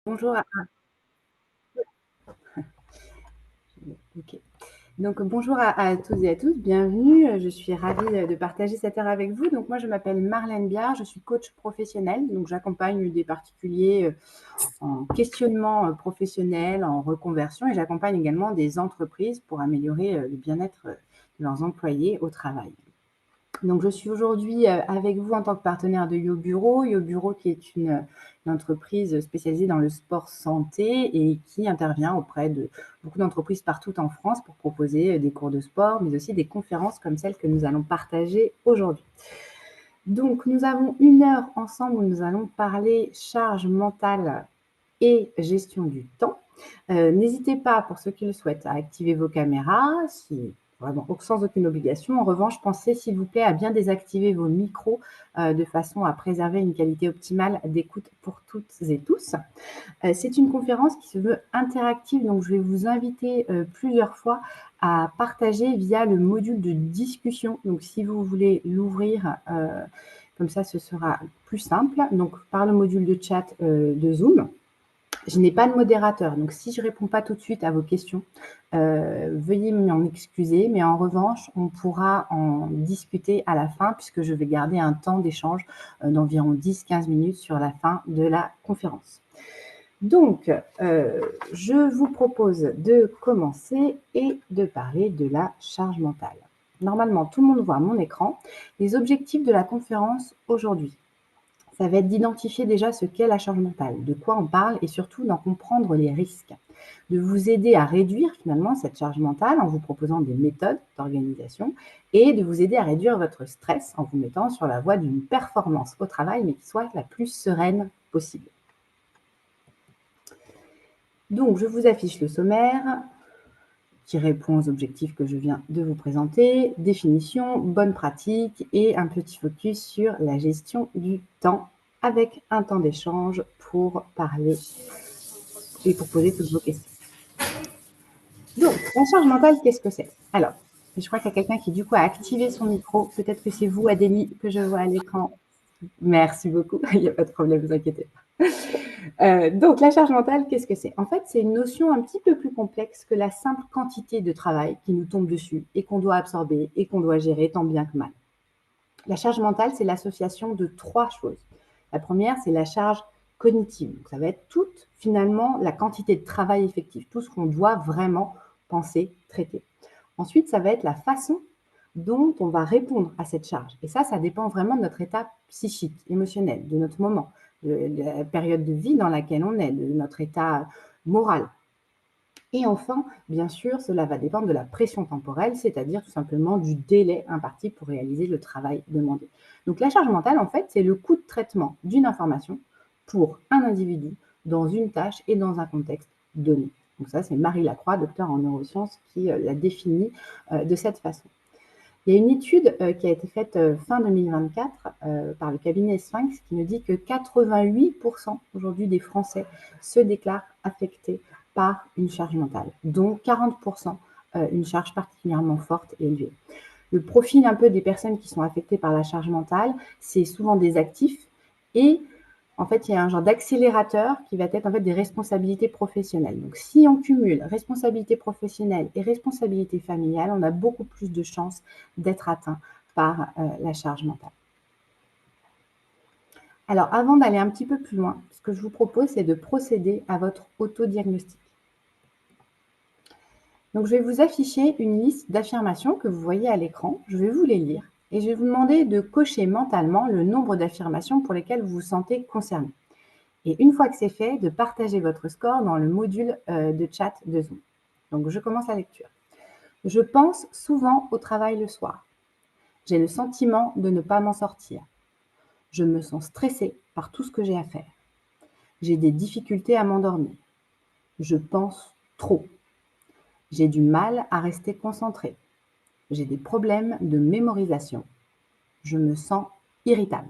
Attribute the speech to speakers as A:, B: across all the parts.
A: Bonjour OK. Donc bonjour à toutes et à tous, bienvenue. Je suis ravie de partager cette heure avec vous. Donc moi, je m'appelle Marlène Biard, je suis coach professionnelle. Donc j'accompagne des particuliers en questionnement professionnel, en reconversion et j'accompagne également des entreprises pour améliorer le bien-être de leurs employés au travail. Donc, je suis aujourd'hui avec vous en tant que partenaire de YoBureau. YoBureau qui est une entreprise spécialisée dans le sport santé et qui intervient auprès de beaucoup d'entreprises partout en France pour proposer des cours de sport, mais aussi des conférences comme celle que nous allons partager aujourd'hui. Donc, nous avons une heure ensemble où nous allons parler charge mentale et gestion du temps. N'hésitez pas, pour ceux qui le souhaitent, à activer vos caméras, si vraiment sans aucune obligation. En revanche, pensez s'il vous plaît à bien désactiver vos micros de façon à préserver une qualité optimale d'écoute pour toutes et tous. C'est une conférence qui se veut interactive, donc je vais vous inviter plusieurs fois à partager via le module de discussion. Donc si vous voulez l'ouvrir, comme ça ce sera plus simple, donc par le module de chat de Zoom. Je n'ai pas de modérateur, donc si je ne réponds pas tout de suite à vos questions, veuillez m'en excuser, mais en revanche, on pourra en discuter à la fin puisque je vais garder un temps d'échange d'environ 10-15 minutes sur la fin de la conférence. Donc, je vous propose de commencer et de parler de la charge mentale. Normalement, tout le monde voit mon écran. Les objectifs de la conférence aujourd'hui, ça va être d'identifier déjà ce qu'est la charge mentale, de quoi on parle et surtout d'en comprendre les risques. De vous aider à réduire finalement cette charge mentale en vous proposant des méthodes d'organisation et de vous aider à réduire votre stress en vous mettant sur la voie d'une performance au travail, mais qui soit la plus sereine possible. Donc, je vous affiche le sommaire qui répond aux objectifs que je viens de vous présenter, définition, bonne pratique et un petit focus sur la gestion du temps avec un temps d'échange pour parler et pour poser toutes vos questions. Donc, la charge mentale, qu'est-ce que c'est? Alors, je crois qu'il y a quelqu'un qui du coup a activé son micro. Peut-être que c'est vous, Adélie, que je vois à l'écran. Merci beaucoup. Il n'y a pas de problème, ne vous inquiétez pas. Donc, la charge mentale, qu'est-ce que c'est? En fait, c'est une notion un petit peu plus complexe que la simple quantité de travail qui nous tombe dessus et qu'on doit absorber et qu'on doit gérer tant bien que mal. La charge mentale, c'est l'association de trois choses. La première, c'est la charge cognitive. Donc, ça va être toute, finalement, la quantité de travail effectif, tout ce qu'on doit vraiment penser, traiter. Ensuite, ça va être la façon dont on va répondre à cette charge. Et ça dépend vraiment de notre état psychique, émotionnel, de notre moment, de la période de vie dans laquelle on est, de notre état moral. Et enfin, bien sûr, cela va dépendre de la pression temporelle, c'est-à-dire tout simplement du délai imparti pour réaliser le travail demandé. Donc la charge mentale, en fait, c'est le coût de traitement d'une information pour un individu dans une tâche et dans un contexte donné. Donc ça, c'est Marie Lacroix, docteur en neurosciences, qui l'a défini de cette façon. Il y a une étude qui a été faite fin 2024 par le cabinet Sphinx qui nous dit que 88% aujourd'hui des Français se déclarent affectés par une charge mentale, dont 40% une charge particulièrement forte et élevée. Le profil un peu des personnes qui sont affectées par la charge mentale, c'est souvent des actifs et en fait, il y a un genre d'accélérateur qui va être en fait des responsabilités professionnelles. Donc, si on cumule responsabilité professionnelle et responsabilité familiale, on a beaucoup plus de chances d'être atteint par la charge mentale. Alors, avant d'aller un petit peu plus loin, ce que je vous propose, c'est de procéder à votre autodiagnostic. Donc, je vais vous afficher une liste d'affirmations que vous voyez à l'écran. Je vais vous les lire et je vais vous demander de cocher mentalement le nombre d'affirmations pour lesquelles vous vous sentez concerné. Et une fois que c'est fait, de partager votre score dans le module de chat de Zoom. Donc, je commence la lecture. Je pense souvent au travail le soir. J'ai le sentiment de ne pas m'en sortir. Je me sens stressée par tout ce que j'ai à faire. J'ai des difficultés à m'endormir. Je pense trop. J'ai du mal à rester concentrée. J'ai des problèmes de mémorisation. Je me sens irritable.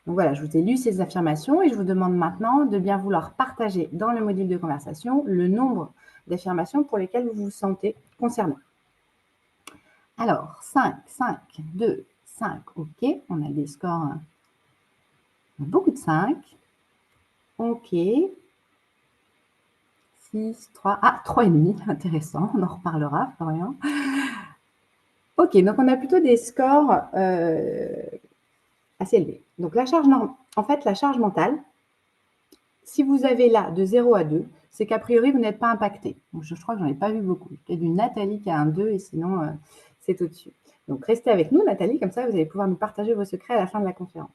A: Donc voilà, je vous ai lu ces affirmations et je vous demande maintenant de bien vouloir partager dans le module de conversation le nombre d'affirmations pour lesquelles vous vous sentez concerné. Alors, 5, 5, 2, 5, ok, on a des scores, beaucoup de 5, ok, 6, 3, 3,5, intéressant, on en reparlera, Florian. Ok, donc on a plutôt des scores assez élevés. Donc la charge la charge mentale, si vous avez là de 0 à 2, c'est qu'a priori, vous n'êtes pas impacté. Donc, je crois que j'en ai pas vu beaucoup. Il y a du Nathalie qui a un 2 et sinon, c'est au-dessus. Donc, restez avec nous, Nathalie, comme ça, vous allez pouvoir nous partager vos secrets à la fin de la conférence.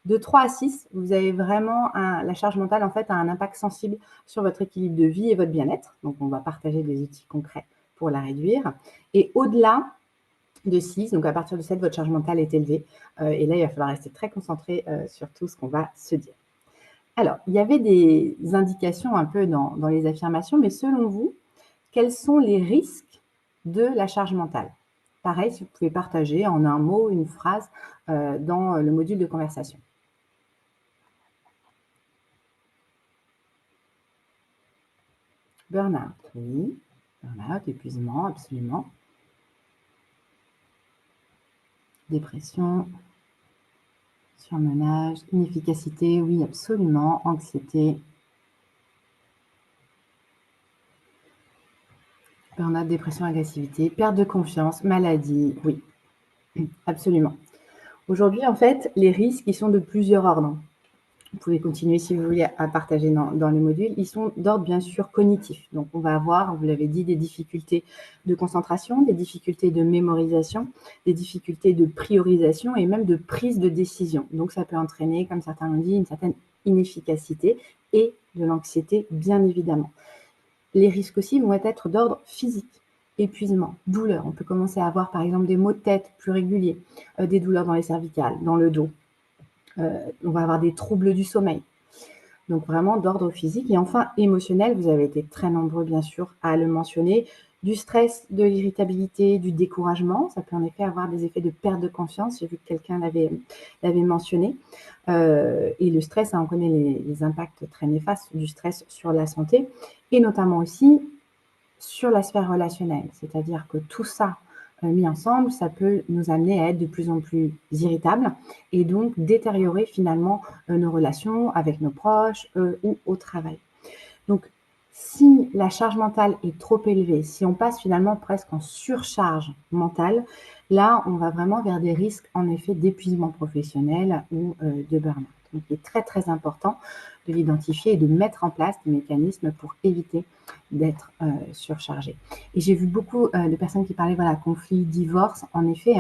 A: De 3 à 6, vous avez vraiment la charge mentale, en fait, a un impact sensible sur votre équilibre de vie et votre bien-être. Donc, on va partager des outils concrets pour la réduire. Et au-delà de 6, donc à partir de 7, votre charge mentale est élevée. Et là, il va falloir rester très concentré sur tout ce qu'on va se dire. Alors, il y avait des indications un peu dans les affirmations, mais selon vous, quels sont les risques de la charge mentale? Pareil, si vous pouvez partager en un mot, une phrase dans le module de conversation. Burn-out, oui. Burn-out, épuisement, absolument. Dépression, surmenage, inefficacité, oui, absolument. Anxiété. Burn-out, dépression, agressivité, perte de confiance, maladie, oui, absolument. Aujourd'hui, en fait, les risques, ils sont de plusieurs ordres. Vous pouvez continuer si vous voulez à partager dans les modules. Ils sont d'ordre bien sûr cognitif. Donc on va avoir, vous l'avez dit, des difficultés de concentration, des difficultés de mémorisation, des difficultés de priorisation et même de prise de décision. Donc ça peut entraîner, comme certains l'ont dit, une certaine inefficacité et de l'anxiété, bien évidemment. Les risques aussi vont être d'ordre physique. Épuisement, douleur. On peut commencer à avoir par exemple des maux de tête plus réguliers, des douleurs dans les cervicales, dans le dos. On va avoir des troubles du sommeil. Donc vraiment d'ordre physique. Et enfin, émotionnel, vous avez été très nombreux bien sûr à le mentionner, du stress, de l'irritabilité, du découragement. Ça peut en effet avoir des effets de perte de confiance. J'ai vu que quelqu'un l'avait mentionné. Et le stress, on connaît les impacts très néfastes du stress sur la santé et notamment aussi sur la sphère relationnelle. C'est-à-dire que tout ça, mis ensemble, ça peut nous amener à être de plus en plus irritables et donc détériorer finalement nos relations avec nos proches ou au travail. Donc, si la charge mentale est trop élevée, si on passe finalement presque en surcharge mentale, là, on va vraiment vers des risques en effet d'épuisement professionnel ou de burn-out. Donc, il est très très important de l'identifier et de mettre en place des mécanismes pour éviter d'être surchargé. Et j'ai vu beaucoup de personnes qui parlaient, voilà, conflit, divorce. En effet,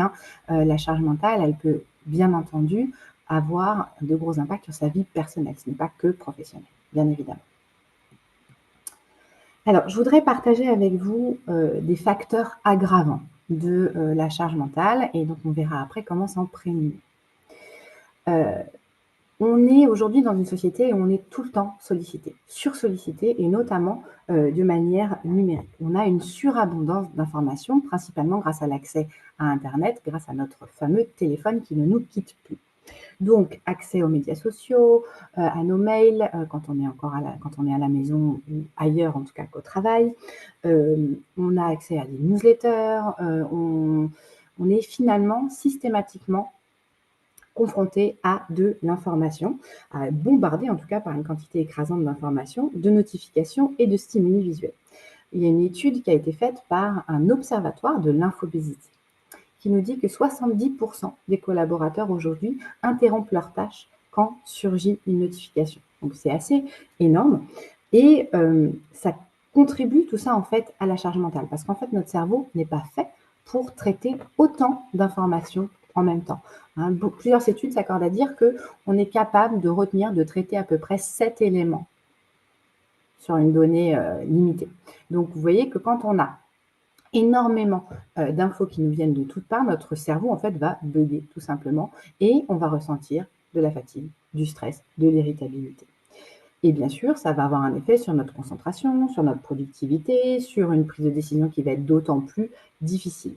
A: la charge mentale, elle peut bien entendu avoir de gros impacts sur sa vie personnelle. Ce n'est pas que professionnel, bien évidemment. Alors, je voudrais partager avec vous des facteurs aggravants de la charge mentale et donc on verra après comment s'en prémunir. On est aujourd'hui dans une société où on est tout le temps sollicité, sursollicité et notamment de manière numérique. On a une surabondance d'informations, principalement grâce à l'accès à Internet, grâce à notre fameux téléphone qui ne nous quitte plus. Donc, accès aux médias sociaux, à nos mails, quand on est à la maison ou ailleurs, en tout cas qu'au travail. On a accès à des newsletters, on est finalement systématiquement confronté à de l'information, bombardé en tout cas par une quantité écrasante d'informations, de notifications et de stimuli visuels. Il y a une étude qui a été faite par un observatoire de l'infobésité qui nous dit que 70% des collaborateurs aujourd'hui interrompent leurs tâches quand surgit une notification. Donc c'est assez énorme et ça contribue tout ça en fait à la charge mentale parce qu'en fait notre cerveau n'est pas fait pour traiter autant d'informations en même temps. Plusieurs études s'accordent à dire qu'on est capable de retenir, de traiter à peu près 7 éléments sur une donnée limitée. Donc vous voyez que quand on a énormément d'infos qui nous viennent de toutes parts, notre cerveau en fait va bugger tout simplement et on va ressentir de la fatigue, du stress, de l'irritabilité. Et bien sûr, ça va avoir un effet sur notre concentration, sur notre productivité, sur une prise de décision qui va être d'autant plus difficile.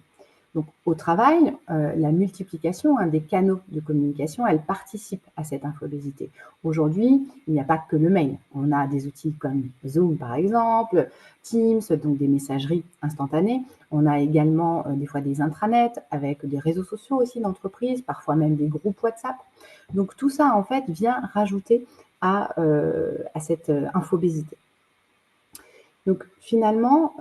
A: Donc au travail, la multiplication des canaux de communication, elle participe à cette infobésité. Aujourd'hui, il n'y a pas que le mail. On a des outils comme Zoom par exemple, Teams, donc des messageries instantanées. On a également des fois des intranets avec des réseaux sociaux aussi d'entreprise, parfois même des groupes WhatsApp. Donc tout ça en fait vient rajouter à cette infobésité. Donc finalement,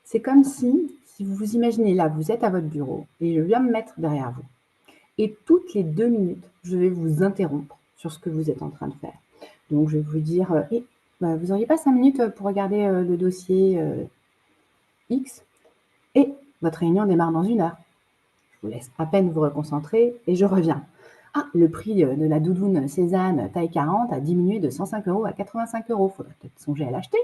A: c'est comme si vous vous imaginez là, vous êtes à votre bureau et je viens me mettre derrière vous et toutes les 2 minutes, je vais vous interrompre sur ce que vous êtes en train de faire. Donc je vais vous dire: «Eh, vous n'auriez pas 5 minutes, pour regarder, le dossier, X? Et votre réunion démarre dans 1 heure». Je vous laisse à peine vous reconcentrer et je reviens. «Ah, le prix, de la doudoune Cézanne taille 40 a diminué de 105 € à 85 €. Faudrait peut-être songer à l'acheter».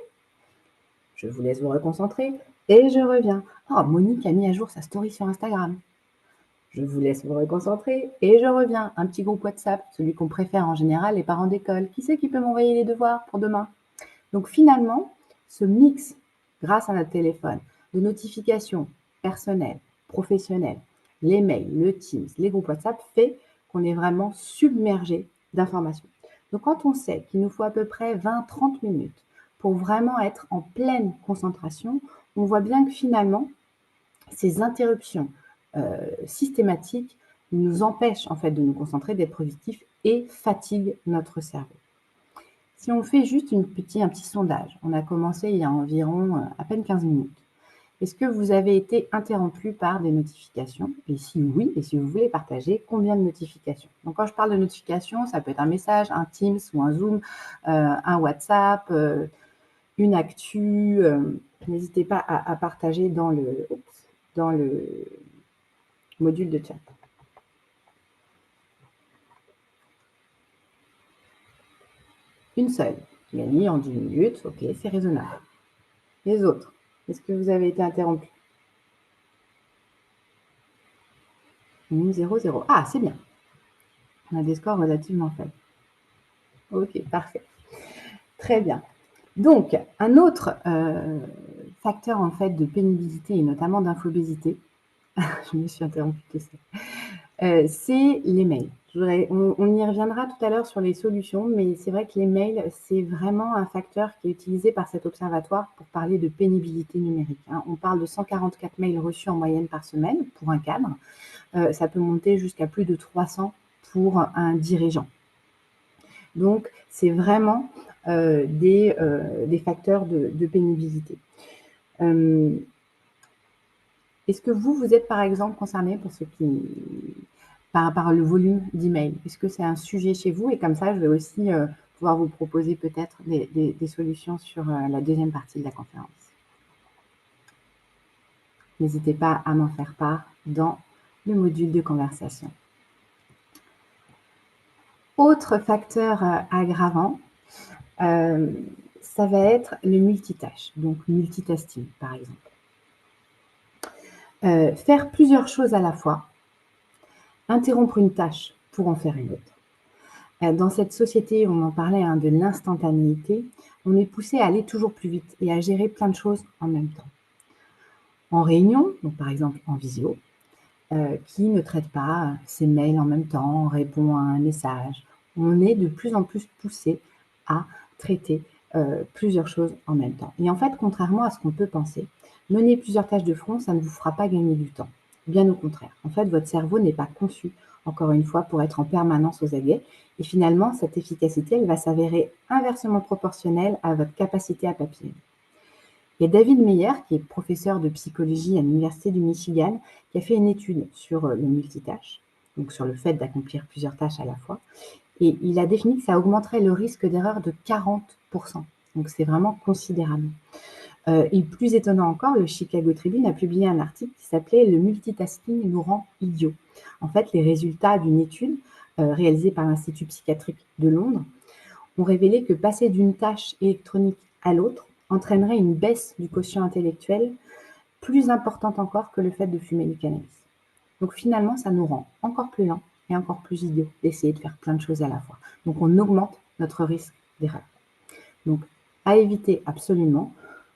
A: Je vous laisse vous reconcentrer et je reviens. «Oh, Monique a mis à jour sa story sur Instagram». Je vous laisse vous reconcentrer et je reviens. Un petit groupe WhatsApp, celui qu'on préfère en général, les parents d'école. Qui c'est qui peut m'envoyer les devoirs pour demain? Donc finalement, ce mix, grâce à notre téléphone, de notifications personnelles, professionnelles, les mails, le Teams, les groupes WhatsApp, fait qu'on est vraiment submergé d'informations. Donc quand on sait qu'il nous faut à peu près 20-30 minutes pour vraiment être en pleine concentration, on voit bien que finalement, ces interruptions systématiques nous empêchent en fait de nous concentrer, d'être productifs et fatiguent notre cerveau. Si on fait juste un petit sondage, on a commencé il y a environ à peine 15 minutes. Est-ce que vous avez été interrompu par des notifications? Et si oui, et si vous voulez partager, combien de notifications? Donc quand je parle de notifications, ça peut être un message, un Teams ou un Zoom, un WhatsApp, une actu. N'hésitez pas à partager dans le module de chat. Une seule. Gagner en 10 minutes, ok, c'est raisonnable. Les autres, est-ce que vous avez été interrompu? 0, 0. Ah, c'est bien. On a des scores relativement faibles. Ok, parfait. Très bien. Donc, un autre facteur en fait de pénibilité et notamment d'infobésité, je me suis interrompue tout ça, c'est les mails. On y reviendra tout à l'heure sur les solutions, mais c'est vrai que les mails, c'est vraiment un facteur qui est utilisé par cet observatoire pour parler de pénibilité numérique, hein. On parle de 144 mails reçus en moyenne par semaine pour un cadre. Ça peut monter jusqu'à plus de 300 pour un dirigeant. Donc, c'est vraiment des facteurs de pénibilité. Est-ce que vous êtes par exemple concerné pour ce qui par le volume d'emails? Est-ce que c'est un sujet chez vous? Et comme ça, je vais aussi pouvoir vous proposer peut-être des solutions sur la deuxième partie de la conférence. N'hésitez pas à m'en faire part dans le module de conversation. Autre facteur aggravant, ça va être le multitâche, donc multitasking par exemple. Faire plusieurs choses à la fois, interrompre une tâche pour en faire une autre. Dans cette société, on en parlait, hein, de l'instantanéité, on est poussé à aller toujours plus vite et à gérer plein de choses en même temps. En réunion, donc par exemple en visio, qui ne traite pas ses mails en même temps, répond à un message. On est de plus en plus poussé à traiter plusieurs choses en même temps. Et en fait, contrairement à ce qu'on peut penser, mener plusieurs tâches de front, ça ne vous fera pas gagner du temps. Bien au contraire. En fait, votre cerveau n'est pas conçu, encore une fois, pour être en permanence aux aguets. Et finalement, cette efficacité, elle va s'avérer inversement proportionnelle à votre capacité à papillonner. Il y a David Meyer, qui est professeur de psychologie à l'Université du Michigan, qui a fait une étude sur le multitâche, donc sur le fait d'accomplir plusieurs tâches à la fois. Et il a défini que ça augmenterait le risque d'erreur de 40%. Donc c'est vraiment considérable. Et plus étonnant encore, le Chicago Tribune a publié un article qui s'appelait « Le multitasking nous rend idiots ». En fait, les résultats d'une étude réalisée par l'Institut psychiatrique de Londres ont révélé que passer d'une tâche électronique à l'autre entraînerait une baisse du quotient intellectuel plus importante encore que le fait de fumer du cannabis. Donc finalement, ça nous rend encore plus lents et encore plus idiots d'essayer de faire plein de choses à la fois. Donc on augmente notre risque d'erreur. Donc à éviter absolument,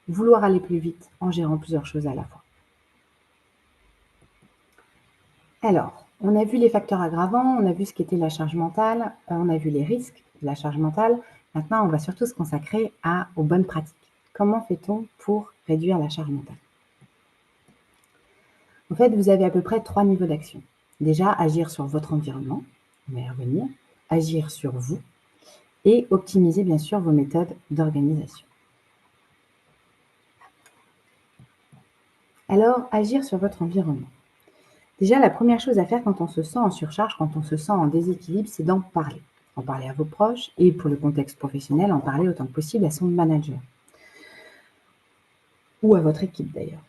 A: vouloir aller plus vite en gérant plusieurs choses à la fois. Alors, on a vu les facteurs aggravants, on a vu ce qu'était la charge mentale, on a vu les risques de la charge mentale. Maintenant, on va surtout se consacrer aux bonnes pratiques. Comment fait-on pour réduire la charge mentale? En fait, vous avez à peu près 3 niveaux d'action. Déjà, agir sur votre environnement, on va y revenir, agir sur vous et optimiser bien sûr vos méthodes d'organisation. Alors, agir sur votre environnement. Déjà, la première chose à faire quand on se sent en surcharge, quand on se sent en déséquilibre, c'est d'en parler. En parler à vos proches et pour le contexte professionnel, en parler autant que possible à son manager ou à votre équipe d'ailleurs.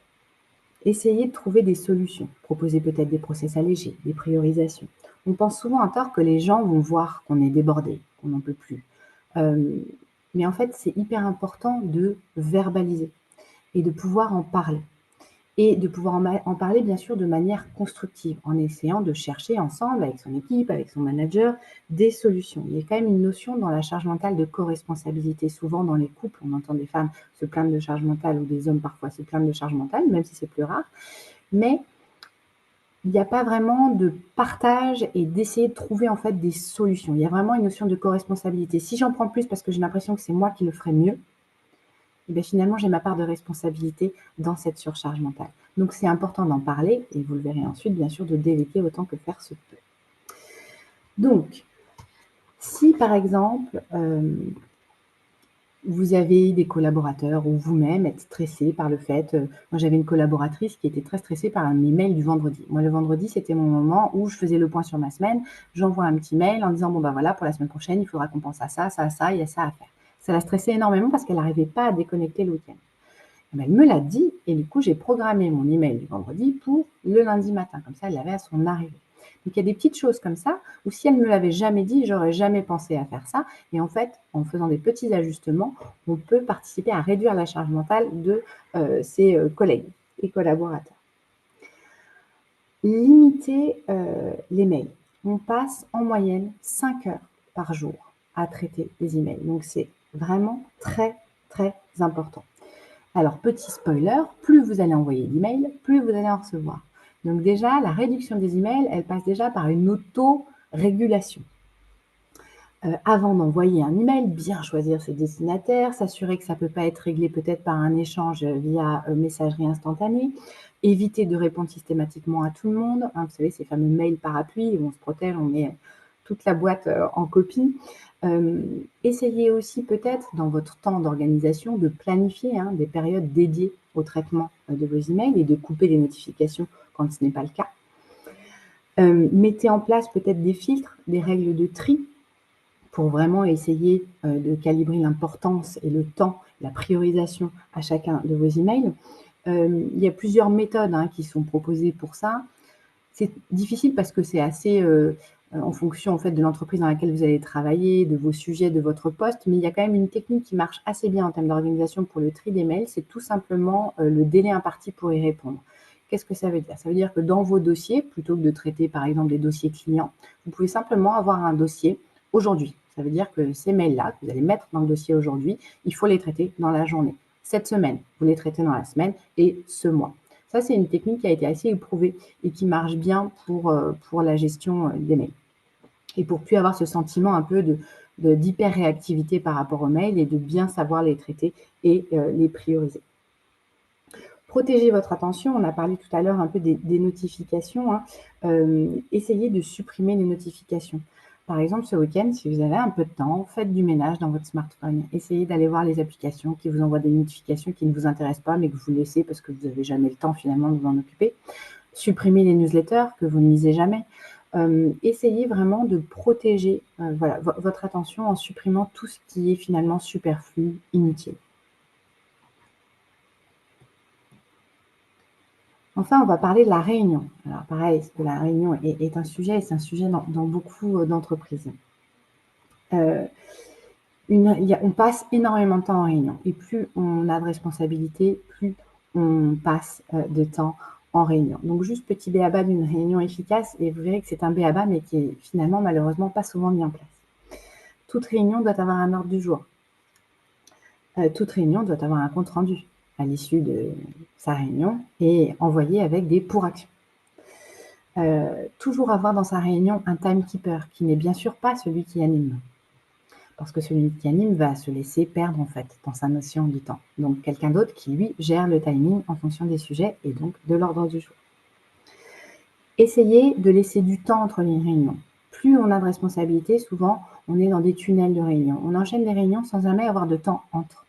A: Essayez de trouver des solutions. Proposez peut-être des process allégés, des priorisations. On pense souvent à tort que les gens vont voir qu'on est débordé, qu'on n'en peut plus. Euh, mais en fait, c'est hyper important de verbaliser et de pouvoir en parler. Et de pouvoir en parler, bien sûr, de manière constructive, en essayant de chercher ensemble, avec son équipe, avec son manager, des solutions. Il y a quand même une notion dans la charge mentale de co-responsabilité. Souvent, dans les couples, on entend des femmes se plaindre de charge mentale ou des hommes parfois se plaindre de charge mentale, même si c'est plus rare. Mais il n'y a pas vraiment de partage et d'essayer de trouver en fait des solutions. Il y a vraiment une notion de co-responsabilité. Si j'en prends plus parce que j'ai l'impression que c'est moi qui le ferais mieux, et bien finalement, j'ai ma part de responsabilité dans cette surcharge mentale. Donc, c'est important d'en parler et vous le verrez ensuite, bien sûr, de déléguer autant que faire se peut. Donc, si par exemple, vous avez des collaborateurs ou vous-même êtes stressé par le fait, moi j'avais une collaboratrice qui était très stressée par un email du vendredi. Moi, le vendredi, c'était mon moment où je faisais le point sur ma semaine. J'envoie un petit mail en disant, bon ben voilà, pour la semaine prochaine, il faudra qu'on pense à ça, ça, ça, il y a ça à faire. Ça la stressait énormément parce qu'elle n'arrivait pas à déconnecter le week-end. Elle me l'a dit et du coup, j'ai programmé mon email du vendredi pour le lundi matin. Comme ça, elle l'avait à son arrivée. Donc, il y a des petites choses comme ça où si elle ne me l'avait jamais dit, j'aurais jamais pensé à faire ça. Et en fait, en faisant des petits ajustements, on peut participer à réduire la charge mentale de ses collègues et collaborateurs. Limiter les mails. On passe en moyenne 5 heures par jour à traiter les emails. Donc, c'est vraiment très, très important. Alors, petit spoiler, plus vous allez envoyer d'emails, plus vous allez en recevoir. Donc déjà, la réduction des emails, elle passe déjà par une auto-régulation. Avant d'envoyer un email, bien choisir ses destinataires, s'assurer que ça ne peut pas être réglé peut-être par un échange via messagerie instantanée, éviter de répondre systématiquement à tout le monde. Hein, vous savez, ces fameux mails parapluies où on se protège, on met toute la boîte en copie. Essayez aussi peut-être dans votre temps d'organisation de planifier des périodes dédiées au traitement de vos emails et de couper les notifications quand ce n'est pas le cas. Mettez en place peut-être des filtres, des règles de tri pour vraiment essayer de calibrer l'importance et le temps, la priorisation à chacun de vos emails. Il y a plusieurs méthodes qui sont proposées pour ça. C'est difficile parce que c'est assez en fonction en fait de l'entreprise dans laquelle vous allez travailler, de vos sujets, de votre poste, mais il y a quand même une technique qui marche assez bien en termes d'organisation pour le tri des mails, c'est tout simplement le délai imparti pour y répondre. Qu'est-ce que ça veut dire? Ça veut dire que dans vos dossiers, plutôt que de traiter par exemple des dossiers clients, vous pouvez simplement avoir un dossier aujourd'hui. Ça veut dire que ces mails-là, que vous allez mettre dans le dossier aujourd'hui, il faut les traiter dans la journée. Cette semaine, vous les traitez dans la semaine et ce mois. Ça, c'est une technique qui a été assez éprouvée et qui marche bien pour la gestion des mails. Et pour plus avoir ce sentiment un peu d'hyper-réactivité par rapport aux mails et de bien savoir les traiter et les prioriser. Protégez votre attention. On a parlé tout à l'heure un peu des notifications. Essayez de supprimer les notifications. Par exemple, ce week-end, si vous avez un peu de temps, faites du ménage dans votre smartphone. Essayez d'aller voir les applications qui vous envoient des notifications qui ne vous intéressent pas, mais que vous laissez parce que vous n'avez jamais le temps finalement de vous en occuper. Supprimez les newsletters que vous ne lisez jamais. Essayez vraiment de protéger votre attention en supprimant tout ce qui est finalement superflu, inutile. Enfin, on va parler de la réunion. Alors pareil, la réunion est un sujet et c'est un sujet dans beaucoup d'entreprises. On passe énormément de temps en réunion et plus on a de responsabilités, plus on passe de temps en réunion. Donc juste petit b.a.-ba d'une réunion efficace et vous verrez que c'est un b.a.-ba mais qui est finalement malheureusement pas souvent mis en place. Toute réunion doit avoir un ordre du jour. Toute réunion doit avoir un compte rendu à l'issue de sa réunion et envoyé avec des pour-actions. Toujours avoir dans sa réunion un timekeeper qui n'est bien sûr pas celui qui anime. Parce que celui qui anime va se laisser perdre en fait dans sa notion du temps. Donc quelqu'un d'autre qui lui gère le timing en fonction des sujets et donc de l'ordre du jour. Essayez de laisser du temps entre les réunions. Plus on a de responsabilités, souvent on est dans des tunnels de réunions. On enchaîne les réunions sans jamais avoir de temps entre.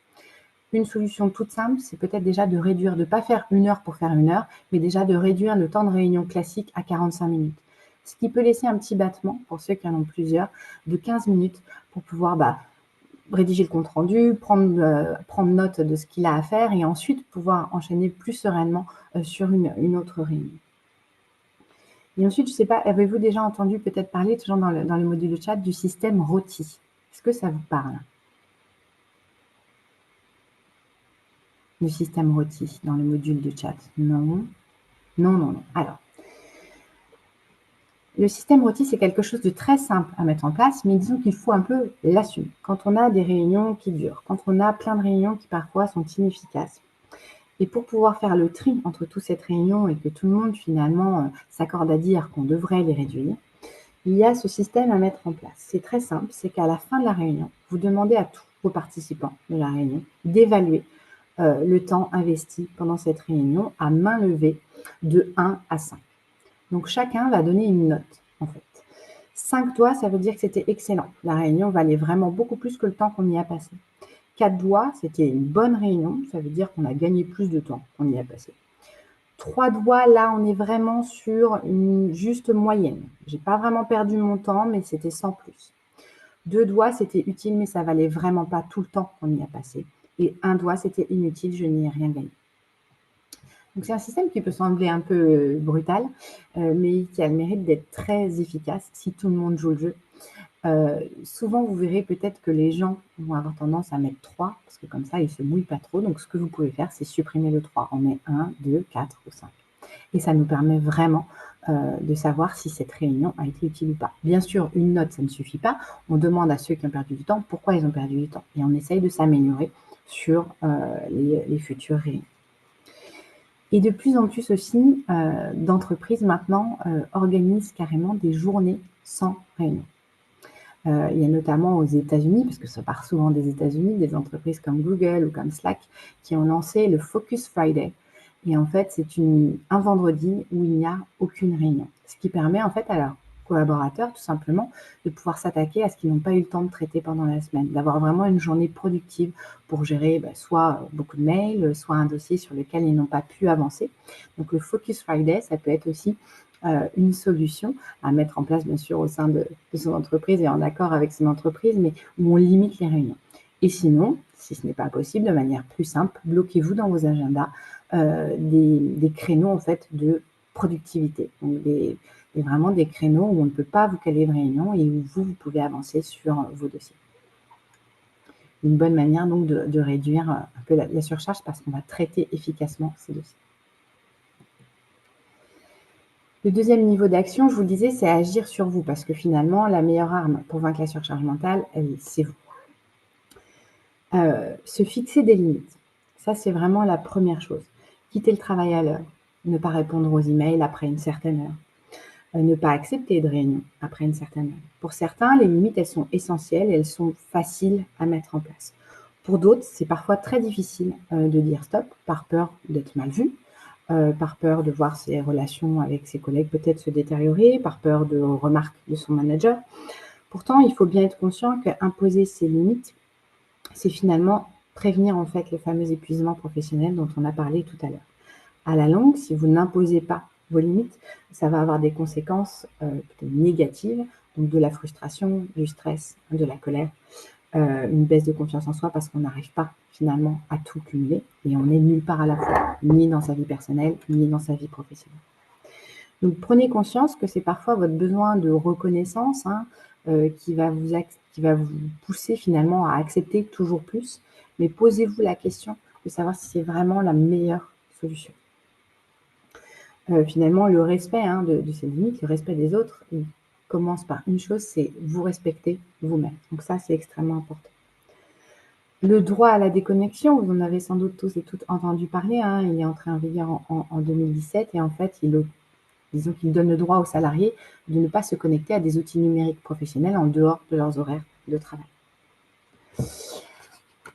A: une solution toute simple, c'est peut-être déjà de réduire, de ne pas faire 1 heure pour faire 1 heure, mais déjà de réduire le temps de réunion classique à 45 minutes. Ce qui peut laisser un petit battement, pour ceux qui en ont plusieurs, de 15 minutes pour pouvoir rédiger le compte-rendu, prendre note de ce qu'il a à faire et ensuite pouvoir enchaîner plus sereinement sur une autre réunion. Et ensuite, je ne sais pas, avez-vous déjà entendu peut-être parler, toujours dans le module de chat, du système ROTI? Est-ce que ça vous parle? Le système ROTI dans le module de chat? Non. Non, non, non. Alors, le système ROTI, c'est quelque chose de très simple à mettre en place, mais disons qu'il faut un peu l'assumer. Quand on a des réunions qui durent, quand on a plein de réunions qui parfois sont inefficaces, et pour pouvoir faire le tri entre toutes ces réunions et que tout le monde finalement s'accorde à dire qu'on devrait les réduire, il y a ce système à mettre en place. C'est très simple, c'est qu'à la fin de la réunion, vous demandez à tous vos participants de la réunion d'évaluer le temps investi pendant cette réunion à main levée de 1 à 5. Donc chacun va donner une note en fait. 5 doigts, ça veut dire que c'était excellent. La réunion valait vraiment beaucoup plus que le temps qu'on y a passé. 4 doigts, c'était une bonne réunion, ça veut dire qu'on a gagné plus de temps qu'on y a passé. 3 doigts, là, on est vraiment sur une juste moyenne. J'ai pas vraiment perdu mon temps, mais c'était sans plus. 2 doigts, c'était utile, mais ça valait vraiment pas tout le temps qu'on y a passé. Et 1 doigt, c'était inutile, je n'y ai rien gagné. Donc c'est un système qui peut sembler un peu brutal, mais qui a le mérite d'être très efficace si tout le monde joue le jeu. Souvent, vous verrez peut-être que les gens vont avoir tendance à mettre 3, parce que comme ça, ils ne se mouillent pas trop. Donc ce que vous pouvez faire, c'est supprimer le 3. On met 1, 2, 4 ou 5. Et ça nous permet vraiment de savoir si cette réunion a été utile ou pas. Bien sûr, une note, ça ne suffit pas. On demande à ceux qui ont perdu du temps pourquoi ils ont perdu du temps. Et on essaye de s'améliorer sur les futures réunions. Et de plus en plus aussi, d'entreprises maintenant organisent carrément des journées sans réunion. Il y a notamment aux États-Unis, parce que ça part souvent des États-Unis, des entreprises comme Google ou comme Slack qui ont lancé le Focus Friday. Et en fait, c'est un vendredi où il n'y a aucune réunion. Ce qui permet en fait à leurs collaborateurs, tout simplement, de pouvoir s'attaquer à ce qu'ils n'ont pas eu le temps de traiter pendant la semaine, d'avoir vraiment une journée productive pour gérer soit beaucoup de mails, soit un dossier sur lequel ils n'ont pas pu avancer. Donc le Focus Friday, ça peut être aussi une solution à mettre en place, bien sûr, au sein de son entreprise et en accord avec son entreprise, mais où on limite les réunions. Et sinon, si ce n'est pas possible, de manière plus simple, bloquez-vous dans vos agendas des créneaux en fait de productivité. Donc vraiment des créneaux où on ne peut pas vous caler de réunion et où vous pouvez avancer sur vos dossiers. Une bonne manière donc de réduire un peu la surcharge parce qu'on va traiter efficacement ces dossiers. Le deuxième niveau d'action, je vous le disais, c'est agir sur vous parce que finalement, la meilleure arme pour vaincre la surcharge mentale, c'est vous. Se fixer des limites. Ça, c'est vraiment la première chose. Quitter le travail à l'heure, ne pas répondre aux emails après une certaine heure, ne pas accepter de réunion après une certaine heure. Pour certains, les limites, elles sont essentielles et elles sont faciles à mettre en place. Pour d'autres, c'est parfois très difficile de dire stop par peur d'être mal vu, par peur de voir ses relations avec ses collègues peut-être se détériorer, par peur de remarques de son manager. Pourtant, il faut bien être conscient qu'imposer ses limites, c'est finalement prévenir en fait le fameux épuisement professionnel dont on a parlé tout à l'heure. À la longue, si vous n'imposez pas vos limites, ça va avoir des conséquences plutôt négatives, donc de la frustration, du stress, de la colère, une baisse de confiance en soi parce qu'on n'arrive pas finalement à tout cumuler et on n'est nulle part à la fois, ni dans sa vie personnelle, ni dans sa vie professionnelle. Donc prenez conscience que c'est parfois votre besoin de reconnaissance qui va vous pousser finalement à accepter toujours plus, mais posez-vous la question de savoir si c'est vraiment la meilleure solution. Finalement, le respect de ses limites, le respect des autres, il commence par une chose, c'est vous respecter vous-même. Donc ça, c'est extrêmement important. Le droit à la déconnexion, vous en avez sans doute tous et toutes entendu parler, il est entré en vigueur en 2017 et en fait, disons qu'il donne le droit aux salariés de ne pas se connecter à des outils numériques professionnels en dehors de leurs horaires de travail.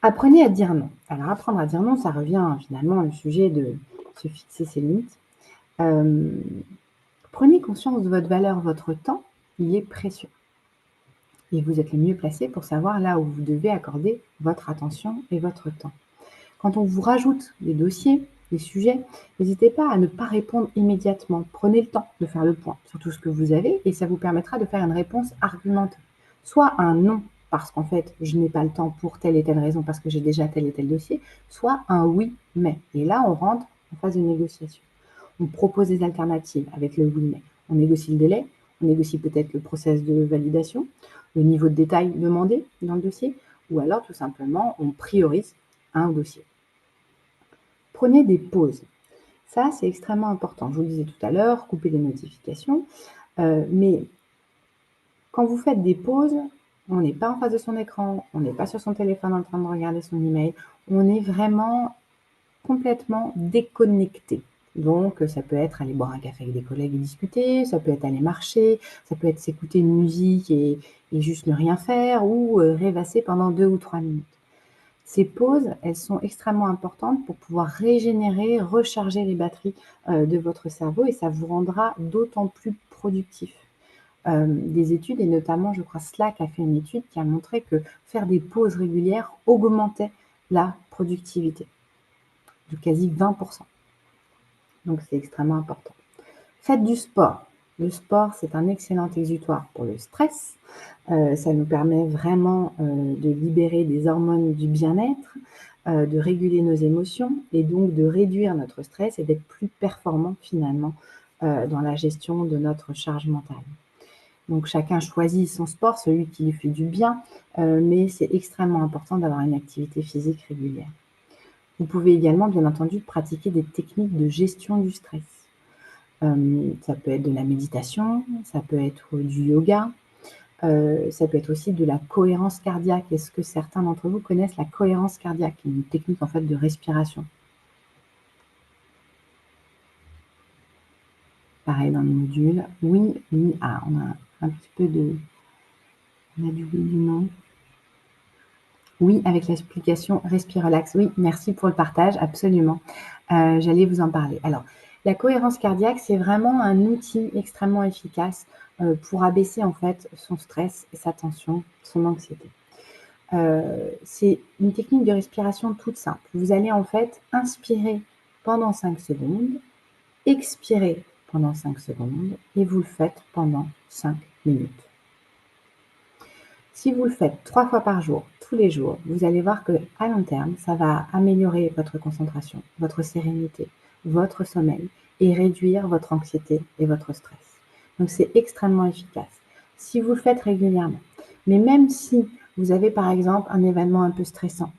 A: Apprenez à dire non. Alors apprendre à dire non, ça revient finalement au sujet de se fixer ses limites. Prenez conscience de votre valeur, votre temps, il est précieux. Et vous êtes le mieux placé pour savoir là où vous devez accorder votre attention et votre temps. Quand on vous rajoute des dossiers, des sujets, n'hésitez pas à ne pas répondre immédiatement. Prenez le temps de faire le point sur tout ce que vous avez et ça vous permettra de faire une réponse argumentée. Soit un non, parce qu'en fait, je n'ai pas le temps pour telle et telle raison, parce que j'ai déjà tel et tel dossier, soit un oui, mais. Et là, on rentre en phase de négociation. On propose des alternatives avec le oui, mais. On négocie le délai, on négocie peut-être le process de validation, le niveau de détail demandé dans le dossier, ou alors tout simplement, on priorise un dossier. Prenez des pauses. Ça, c'est extrêmement important. Je vous le disais tout à l'heure, couper les notifications, mais quand vous faites des pauses, on n'est pas en face de son écran, on n'est pas sur son téléphone en train de regarder son email, on est vraiment complètement déconnecté. Donc, ça peut être aller boire un café avec des collègues et discuter, ça peut être aller marcher, ça peut être s'écouter une musique et juste ne rien faire ou rêvasser pendant 2 ou 3 minutes. Ces pauses, elles sont extrêmement importantes pour pouvoir régénérer, recharger les batteries de votre cerveau et ça vous rendra d'autant plus productif. Des études et notamment, je crois, Slack a fait une étude qui a montré que faire des pauses régulières augmentait la productivité de quasi 20%. Donc, c'est extrêmement important. Faites du sport. Le sport, c'est un excellent exutoire pour le stress. Ça nous permet vraiment de libérer des hormones du bien-être, de réguler nos émotions et donc de réduire notre stress et d'être plus performant finalement dans la gestion de notre charge mentale. Donc chacun choisit son sport, celui qui lui fait du bien, mais c'est extrêmement important d'avoir une activité physique régulière. Vous pouvez également, bien entendu, pratiquer des techniques de gestion du stress. Ça peut être de la méditation, ça peut être du yoga, ça peut être aussi de la cohérence cardiaque. Est-ce que certains d'entre vous connaissent la cohérence cardiaque, une technique en fait de respiration? Pareil dans les modules. Oui, oui. Ah, on a un petit peu de... On a du oui, du non. Oui, avec l'explication Respire Relax. Oui, merci pour le partage, absolument. J'allais vous en parler. Alors, la cohérence cardiaque, c'est vraiment un outil extrêmement efficace pour abaisser en fait son stress, sa tension, son anxiété. C'est une technique de respiration toute simple. Vous allez en fait inspirer pendant 5 secondes, expirer pendant 5 secondes et vous le faites pendant 5 minutes. Si vous le faites 3 fois par jour, tous les jours, vous allez voir qu'à long terme, ça va améliorer votre concentration, votre sérénité, votre sommeil et réduire votre anxiété et votre stress. Donc c'est extrêmement efficace. Si vous le faites régulièrement, mais même si vous avez par exemple un événement un peu stressant,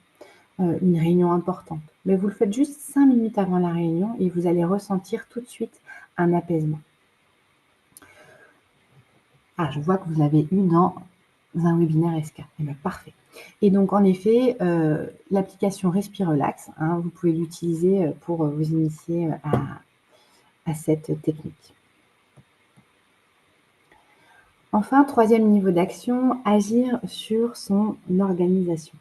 A: une réunion importante, mais vous le faites juste 5 minutes avant la réunion et vous allez ressentir tout de suite un apaisement. Ah, je vois que vous l'avez eu dans un webinaire SK. Eh bien, parfait. Et donc, en effet, l'application Respire Relax, hein, vous pouvez l'utiliser pour vous initier à cette technique. Enfin, troisième niveau d'action, agir sur son organisation.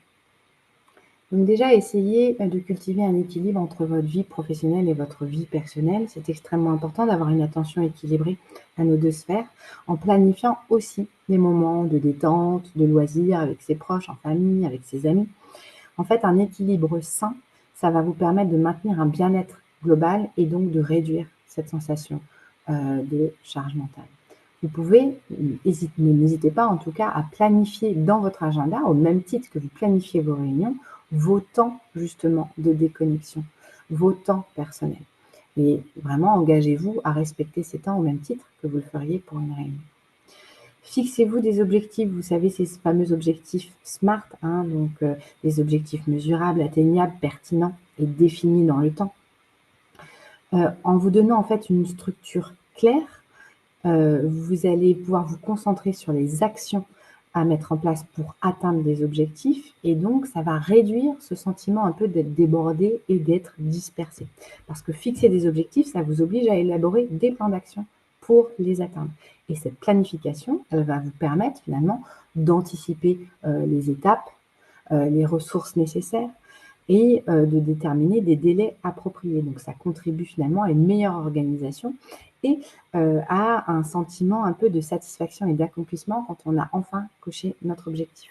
A: Donc déjà, essayez de cultiver un équilibre entre votre vie professionnelle et votre vie personnelle. C'est extrêmement important d'avoir une attention équilibrée à nos deux sphères, en planifiant aussi des moments de détente, de loisirs avec ses proches, en famille, avec ses amis. En fait, un équilibre sain, ça va vous permettre de maintenir un bien-être global et donc de réduire cette sensation de charge mentale. Vous pouvez, n'hésitez pas en tout cas à planifier dans votre agenda, au même titre que vous planifiez vos réunions, vos temps justement de déconnexion, vos temps personnels. Et vraiment, engagez-vous à respecter ces temps au même titre que vous le feriez pour une réunion. Fixez-vous des objectifs, vous savez, ces fameux objectifs SMART, hein, donc des objectifs mesurables, atteignables, pertinents et définis dans le temps. En vous donnant en fait une structure claire, vous allez pouvoir vous concentrer sur les actions à mettre en place pour atteindre des objectifs et donc ça va réduire ce sentiment un peu d'être débordé et d'être dispersé. Parce que fixer des objectifs, ça vous oblige à élaborer des plans d'action pour les atteindre. Et cette planification, elle va vous permettre finalement d'anticiper les étapes, les ressources nécessaires et de déterminer des délais appropriés. Donc ça contribue finalement à une meilleure organisation et à un sentiment un peu de satisfaction et d'accomplissement quand on a enfin coché notre objectif.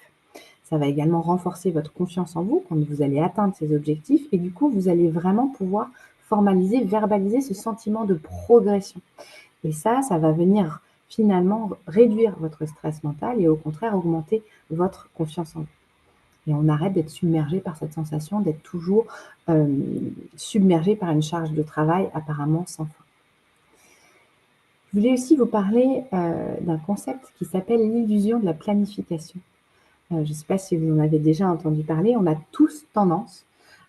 A: Ça va également renforcer votre confiance en vous quand vous allez atteindre ces objectifs et du coup, vous allez vraiment pouvoir formaliser, verbaliser ce sentiment de progression. Et ça va venir finalement réduire votre stress mental et au contraire augmenter votre confiance en vous. Et on arrête d'être submergé par cette sensation d'être toujours submergé par une charge de travail apparemment sans fin. Je voulais aussi vous parler d'un concept qui s'appelle l'illusion de la planification. Je ne sais pas si vous en avez déjà entendu parler, on a tous tendance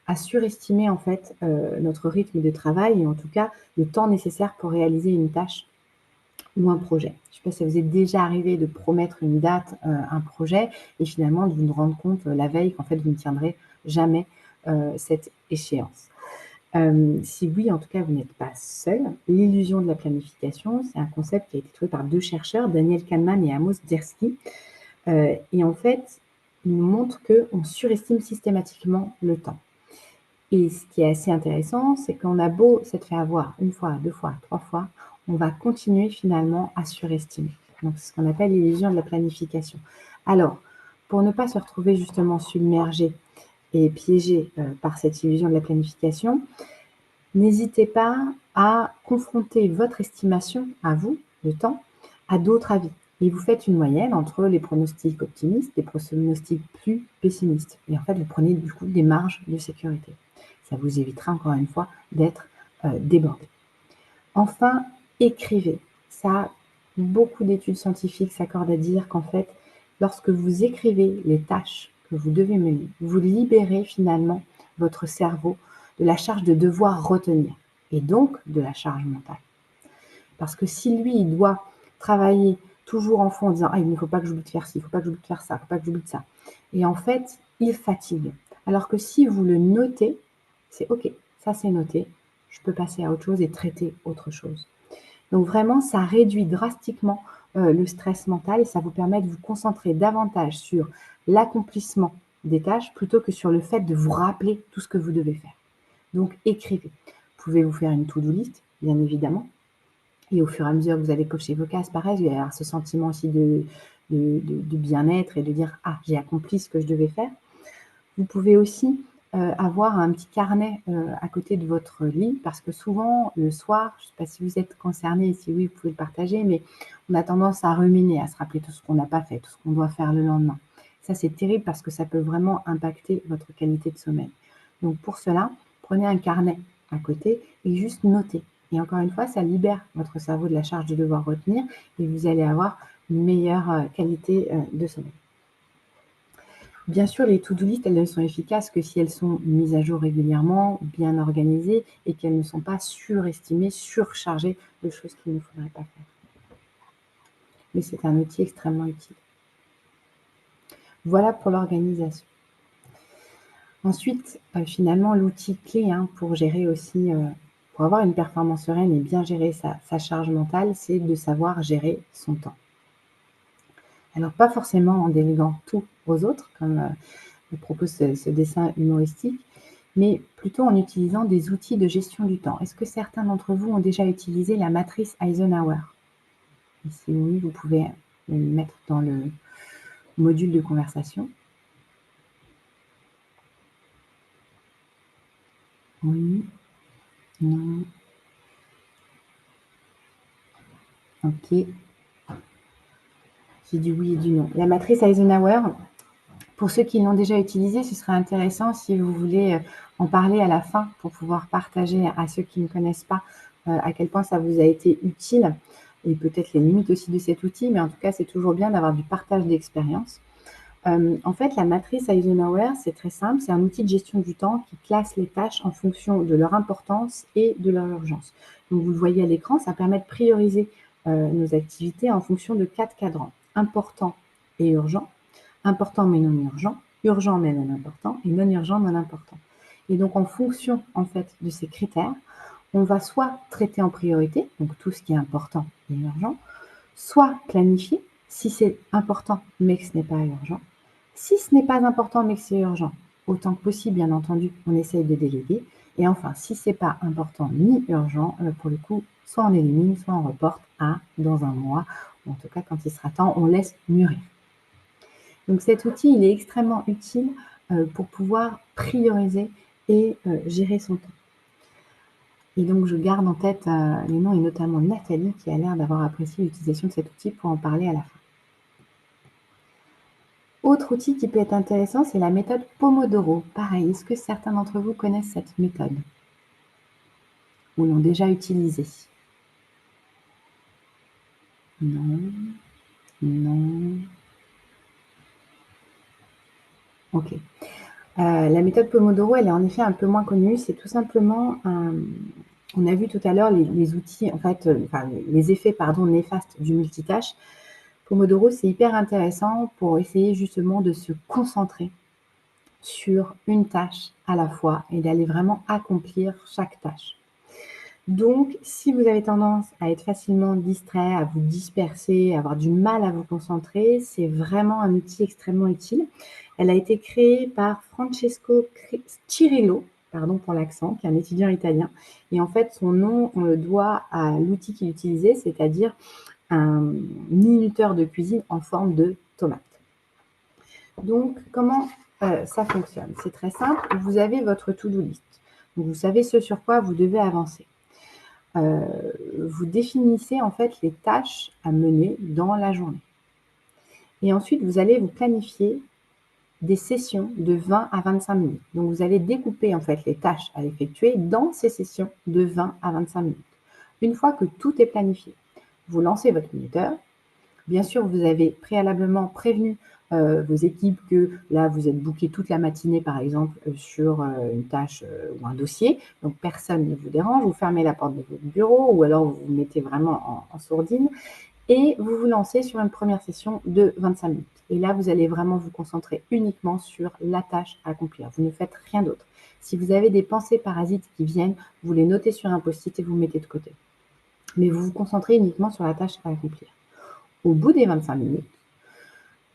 A: à surestimer en fait notre rythme de travail et en tout cas le temps nécessaire pour réaliser une tâche ou un projet. Je ne sais pas si ça vous est déjà arrivé de promettre une date, un projet et finalement de vous rendre compte la veille qu'en fait vous ne tiendrez jamais cette échéance. Si oui, en tout cas, vous n'êtes pas seul. L'illusion de la planification, c'est un concept qui a été trouvé par 2 chercheurs, Daniel Kahneman et Amos Tversky. Et en fait, il nous montre qu'on surestime systématiquement le temps. Et ce qui est assez intéressant, c'est qu'on a beau s'être fait avoir 1 fois, 2 fois, 3 fois, on va continuer finalement à surestimer. Donc c'est ce qu'on appelle l'illusion de la planification. Alors, pour ne pas se retrouver justement submergé et piégé, par cette illusion de la planification, n'hésitez pas à confronter votre estimation à vous, de temps, à d'autres avis. Et vous faites une moyenne entre les pronostics optimistes et les pronostics plus pessimistes. Et en fait, vous prenez du coup des marges de sécurité. Ça vous évitera encore une fois d'être débordé. Enfin, écrivez. Ça, beaucoup d'études scientifiques s'accordent à dire qu'en fait, lorsque vous écrivez les tâches que vous devez mener, vous libérez finalement votre cerveau de la charge de devoir retenir et donc de la charge mentale. Parce que si lui, il doit travailler toujours en fond en disant: «Ah, il ne faut pas que j'oublie de faire ci, il ne faut pas que j'oublie de faire ça, il ne faut pas que j'oublie de ça» et en fait, il fatigue. Alors que si vous le notez, c'est OK, ça c'est noté, je peux passer à autre chose et traiter autre chose. Donc vraiment, ça réduit drastiquement, le stress mental et ça vous permet de vous concentrer davantage sur l'accomplissement des tâches plutôt que sur le fait de vous rappeler tout ce que vous devez faire. Donc écrivez. Vous pouvez vous faire une to-do list, bien évidemment et au fur et à mesure que vous allez cocher vos cases, pareil, il va y avoir ce sentiment aussi de bien-être et de dire: «Ah, j'ai accompli ce que je devais faire». Vous pouvez aussi, avoir un petit carnet, à côté de votre lit parce que souvent le soir, je ne sais pas si vous êtes concerné et si oui, vous pouvez le partager, mais on a tendance à ruminer, à se rappeler tout ce qu'on n'a pas fait, tout ce qu'on doit faire le lendemain. Ça, c'est terrible parce que ça peut vraiment impacter votre qualité de sommeil. Donc pour cela, prenez un carnet à côté et juste notez et encore une fois, ça libère votre cerveau de la charge de devoir retenir et vous allez avoir une meilleure, qualité, de sommeil. Bien sûr, les to-do list, elles ne sont efficaces que si elles sont mises à jour régulièrement, bien organisées et qu'elles ne sont pas surestimées, surchargées de choses qu'il ne faudrait pas faire. Mais c'est un outil extrêmement utile. Voilà pour l'organisation. Ensuite, finalement, l'outil clé, hein, pour gérer aussi, pour avoir une performance sereine et bien gérer sa charge mentale, c'est de savoir gérer son temps. Alors pas forcément en déléguant tout aux autres, comme, le propose ce dessin humoristique, mais plutôt en utilisant des outils de gestion du temps. Est-ce que certains d'entre vous ont déjà utilisé la matrice Eisenhower? Et si oui, vous pouvez le mettre dans le module de conversation. Oui, non, OK. J'ai du oui et du non. La matrice Eisenhower, pour ceux qui l'ont déjà utilisée, ce serait intéressant si vous voulez, en parler à la fin pour pouvoir partager à ceux qui ne connaissent pas, à quel point ça vous a été utile et peut-être les limites aussi de cet outil, mais en tout cas, c'est toujours bien d'avoir du partage d'expérience. En fait, la matrice Eisenhower, c'est très simple, c'est un outil de gestion du temps qui classe les tâches en fonction de leur importance et de leur urgence. Donc vous le voyez à l'écran, ça permet de prioriser, nos activités en fonction de 4 cadrans: important et urgent, important mais non urgent, urgent mais non important et non urgent non important. Et donc en fonction, en fait, de ces critères, on va soit traiter en priorité, donc tout ce qui est important et urgent, soit planifier si c'est important mais que ce n'est pas urgent. Si ce n'est pas important mais que c'est urgent, autant que possible, bien entendu, on essaye de déléguer. Et enfin, si c'est pas important ni urgent, pour le coup, soit on élimine, soit on reporte à dans un mois, ou en tout cas quand il sera temps, on laisse mûrir. Donc cet outil, il est extrêmement utile pour pouvoir prioriser et gérer son temps. Et donc je garde en tête les noms et notamment Nathalie qui a l'air d'avoir apprécié l'utilisation de cet outil pour en parler à la fin. Autre outil qui peut être intéressant, c'est la méthode Pomodoro. Pareil, est-ce que certains d'entre vous connaissent cette méthode ou l'ont déjà utilisée? Non, non. Ok. La méthode Pomodoro, elle est en effet un peu moins connue. C'est tout simplement on a vu tout à l'heure les outils, en fait, les effets néfastes du multitâche. Pomodoro, c'est hyper intéressant pour essayer justement de se concentrer sur une tâche à la fois et d'aller vraiment accomplir chaque tâche. Donc, si vous avez tendance à être facilement distrait, à vous disperser, à avoir du mal à vous concentrer, c'est vraiment un outil extrêmement utile. Elle a été créée par Francesco Cirillo, pardon pour l'accent, qui est un étudiant italien. Et en fait, son nom, on le doit à l'outil qu'il utilisait, c'est-à-dire un minuteur de cuisine en forme de tomate. Donc, comment ça fonctionne? C'est très simple. Vous avez votre to-do list. Donc, vous savez ce sur quoi vous devez avancer. Vous définissez en fait les tâches à mener dans la journée. Et ensuite, vous allez vous planifier des sessions de 20 à 25 minutes. Donc, vous allez découper en fait les tâches à effectuer dans ces sessions de 20 à 25 minutes. Une fois que tout est planifié, vous lancez votre minuteur. Bien sûr, vous avez préalablement prévenu vos équipes que là, vous êtes booké toute la matinée, par exemple, sur une tâche ou un dossier. Donc, personne ne vous dérange. Vous fermez la porte de votre bureau ou alors vous vous mettez vraiment en sourdine et vous vous lancez sur une première session de 25 minutes. Et là, vous allez vraiment vous concentrer uniquement sur la tâche à accomplir. Vous ne faites rien d'autre. Si vous avez des pensées parasites qui viennent, vous les notez sur un post-it et vous mettez de côté. Mais vous vous concentrez uniquement sur la tâche à accomplir. Au bout des 25 minutes,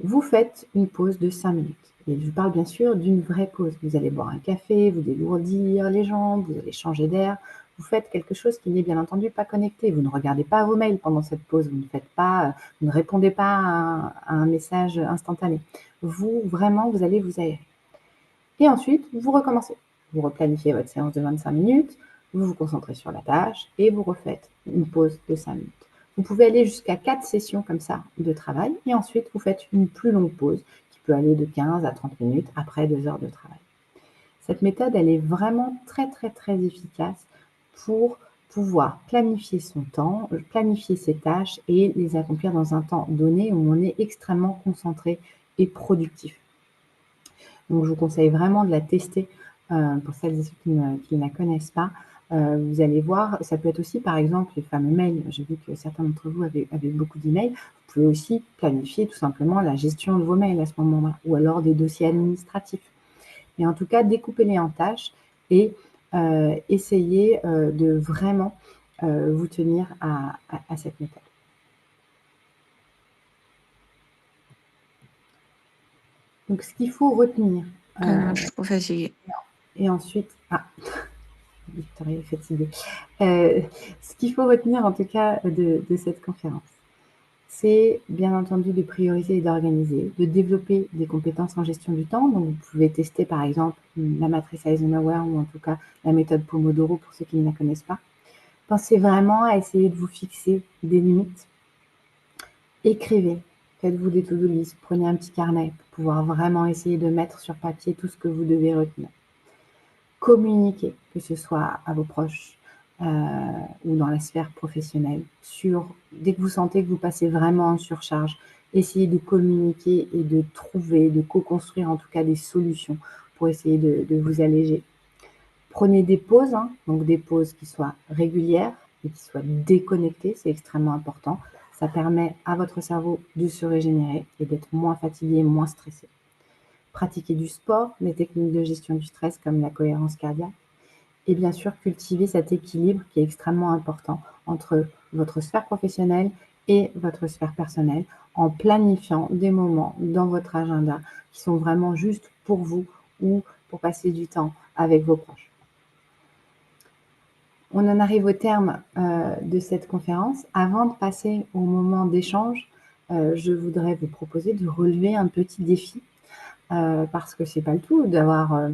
A: vous faites une pause de 5 minutes. Et je parle bien sûr d'une vraie pause. Vous allez boire un café, vous dégourdir les jambes, vous allez changer d'air. Vous faites quelque chose qui n'est bien entendu pas connecté. Vous ne regardez pas vos mails pendant cette pause. Vous ne répondez pas à un message instantané. Vous allez vous aérer. Et ensuite, vous recommencez. Vous replanifiez votre séance de 25 minutes, vous vous concentrez sur la tâche et vous refaites une pause de 5 minutes. Vous pouvez aller jusqu'à 4 sessions comme ça de travail et ensuite vous faites une plus longue pause qui peut aller de 15 à 30 minutes après 2 heures de travail. Cette méthode, elle est vraiment très très très efficace pour pouvoir planifier son temps, planifier ses tâches et les accomplir dans un temps donné où on est extrêmement concentré et productif. Donc, je vous conseille vraiment de la tester pour celles et ceux qui ne la connaissent pas. Vous allez voir, ça peut être aussi, par exemple, les fameux mails. J'ai vu que certains d'entre vous avaient beaucoup d'emails. Vous pouvez aussi planifier tout simplement la gestion de vos mails à ce moment-là, ou alors des dossiers administratifs. Mais en tout cas, découpez-les en tâches et essayez de vraiment vous tenir à cette méthode. Donc, ce qu'il faut retenir.
B: Je suis trop fatiguée.
A: Et ensuite, Victoria est fatiguée. Ce qu'il faut retenir en tout cas de cette conférence, c'est bien entendu de prioriser et d'organiser, de développer des compétences en gestion du temps. Donc, vous pouvez tester par exemple la matrice Eisenhower ou en tout cas la méthode Pomodoro pour ceux qui ne la connaissent pas. Pensez vraiment à essayer de vous fixer des limites. Écrivez, faites-vous des to-do list, prenez un petit carnet pour pouvoir vraiment essayer de mettre sur papier tout ce que vous devez retenir. Communiquer, que ce soit à vos proches ou dans la sphère professionnelle, dès que vous sentez que vous passez vraiment en surcharge, essayez de communiquer et de trouver, de co-construire en tout cas des solutions pour essayer de vous alléger. Prenez des pauses, donc des pauses qui soient régulières et qui soient déconnectées, c'est extrêmement important. Ça permet à votre cerveau de se régénérer et d'être moins fatigué, moins stressé. Pratiquer du sport, des techniques de gestion du stress comme la cohérence cardiaque. Et bien sûr, cultiver cet équilibre qui est extrêmement important entre votre sphère professionnelle et votre sphère personnelle en planifiant des moments dans votre agenda qui sont vraiment juste pour vous ou pour passer du temps avec vos proches. On en arrive au terme de cette conférence. Avant de passer au moment d'échange, je voudrais vous proposer de relever un petit défi, parce que c'est pas le tout d'avoir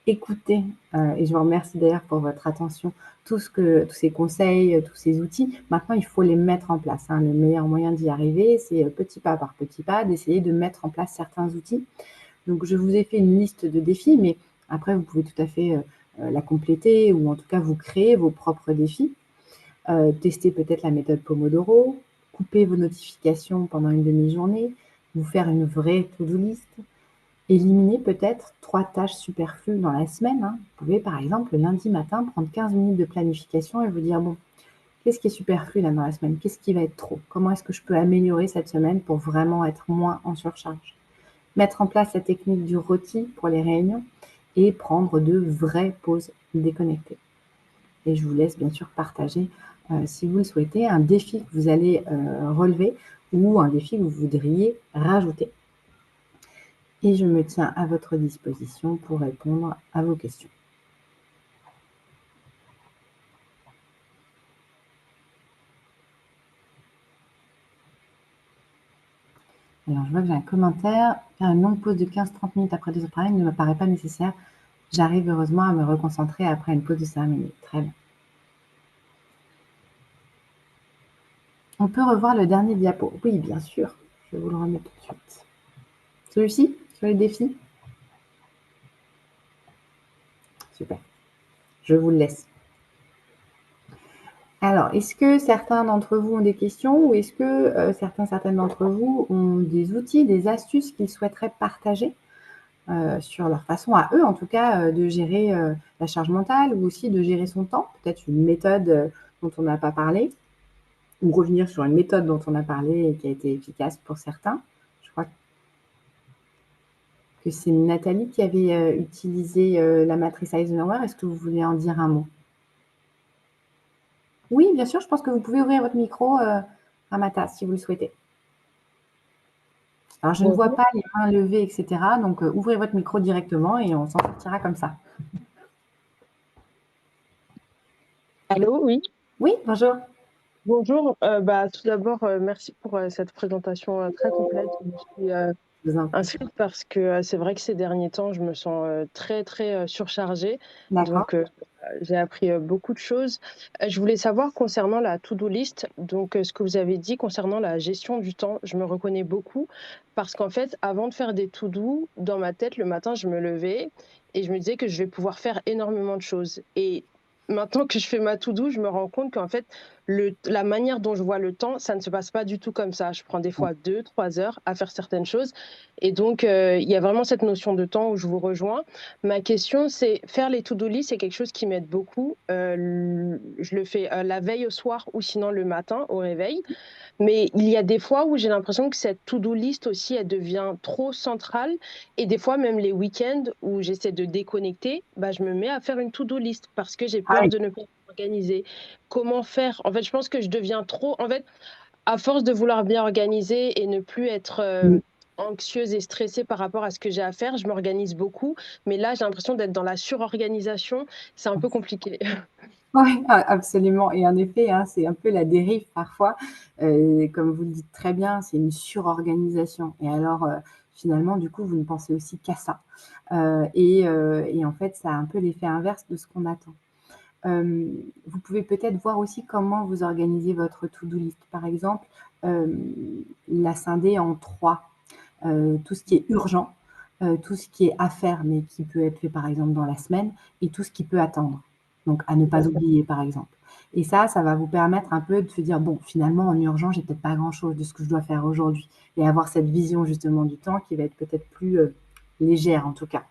A: écouté, et je vous remercie d'ailleurs pour votre attention, tous ces conseils, tous ces outils. Maintenant, il faut les mettre en place, hein. Le meilleur moyen d'y arriver, c'est petit pas par petit pas, d'essayer de mettre en place certains outils. Donc, je vous ai fait une liste de défis, mais après, vous pouvez tout à fait la compléter ou en tout cas vous créer vos propres défis. Tester peut-être la méthode Pomodoro, couper vos notifications pendant une demi-journée, vous faire une vraie to-do list, éliminer peut-être 3 tâches superflues dans la semaine, hein. Vous pouvez par exemple le lundi matin prendre 15 minutes de planification et vous dire: «Bon, qu'est-ce qui est superflu là dans la semaine? Qu'est-ce qui va être trop? Comment est-ce que je peux améliorer cette semaine pour vraiment être moins en surcharge?» Mettre en place la technique du rôti pour les réunions et prendre de vraies pauses déconnectées. Et je vous laisse bien sûr partager, si vous le souhaitez, un défi que vous allez relever ou un défi que vous voudriez rajouter. Et je me tiens à votre disposition pour répondre à vos questions. Alors, je vois que j'ai un commentaire. Faire une longue pause de 15-30 minutes après 2 heures de travail ne me paraît pas nécessaire. J'arrive heureusement à me reconcentrer après une pause de 5 minutes. Très bien. On peut revoir le dernier diapo. Oui, bien sûr. Je vais vous le remettre tout de suite. Celui-ci, sur les défis? Super. Je vous le laisse. Alors, est-ce que certains d'entre vous ont des questions ou est-ce que certaines d'entre vous ont des outils, des astuces qu'ils souhaiteraient partager sur leur façon à eux, en tout cas, de gérer la charge mentale ou aussi de gérer son temps? Peut-être une méthode dont on n'a pas parlé ou revenir sur une méthode dont on a parlé et qui a été efficace pour certains. Je crois que c'est Nathalie qui avait utilisé la matrice Eisenhower. Est-ce que vous voulez en dire un mot? Oui, bien sûr, je pense que vous pouvez ouvrir votre micro, Ramata, si vous le souhaitez. Alors, je ne vois
C: Bonjour.
A: pas les mains levées, etc. Donc, ouvrez votre micro directement et on s'en sortira comme ça.
C: Allô, oui.
A: Oui, bonjour.
C: Bonjour. Tout d'abord, merci pour cette présentation très complète. Je me suis
A: Je vous en prie.
C: inscrite parce que c'est vrai que ces derniers temps, je me sens très, très surchargée.
A: D'accord.
C: Donc, j'ai appris beaucoup de choses. Je voulais savoir concernant la to-do list, donc ce que vous avez dit concernant la gestion du temps, je me reconnais beaucoup parce qu'en fait, avant de faire des to-do, dans ma tête, le matin, je me levais et je me disais que je vais pouvoir faire énormément de choses. Et maintenant que je fais ma to-do, je me rends compte qu'en fait, la manière dont je vois le temps, ça ne se passe pas du tout comme ça. Je prends des fois 2, 3 heures à faire certaines choses. Et donc, il y a vraiment cette notion de temps où je vous rejoins. Ma question, c'est faire les to-do list, c'est quelque chose qui m'aide beaucoup. Je le fais la veille au soir ou sinon le matin au réveil. Mais il y a des fois où j'ai l'impression que cette to-do list aussi, elle devient trop centrale. Et des fois, même les week-ends où j'essaie de déconnecter, je me mets à faire une to-do list parce que j'ai
A: Ah
C: peur
A: oui.
C: de ne pas m'organiser. Comment faire? En fait, je pense que je deviens trop. En fait, à force de vouloir bien organiser et ne plus être
A: Mmh.
C: anxieuse et stressée par rapport à ce que j'ai à faire, je m'organise beaucoup. Mais là, j'ai l'impression d'être dans la surorganisation. C'est un peu compliqué.
A: Oui, absolument et en effet, hein, c'est un peu la dérive parfois, comme vous le dites très bien, c'est une surorganisation et alors, finalement, du coup, vous ne pensez aussi qu'à ça, et en fait, ça a un peu l'effet inverse de ce qu'on attend. Vous pouvez peut-être voir aussi comment vous organisez votre to-do list. Par exemple, la scinder en 3. Tout ce qui est urgent, tout ce qui est à faire, mais qui peut être fait, par exemple, dans la semaine et tout ce qui peut attendre. Donc à ne pas oublier, par exemple. Et ça va vous permettre un peu de se dire: «Bon, finalement, en urgent, j'ai peut-être pas grand-chose de ce que je dois faire aujourd'hui» et avoir cette vision justement du temps qui va être peut-être plus, légère, en tout cas.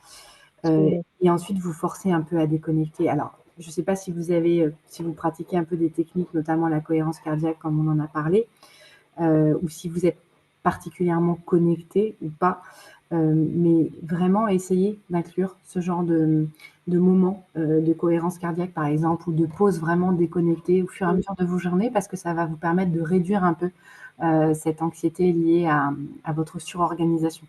A: Et ensuite vous forcez un peu à déconnecter. Alors, je ne sais pas si vous avez, si vous pratiquez un peu des techniques, notamment la cohérence cardiaque comme on en a parlé, ou si vous êtes particulièrement connecté ou pas, mais vraiment essayer d'inclure ce genre de moments, de cohérence cardiaque par exemple ou de pause vraiment déconnectée au fur et à mesure de vos journées parce que ça va vous permettre de réduire un peu, cette anxiété liée à votre surorganisation.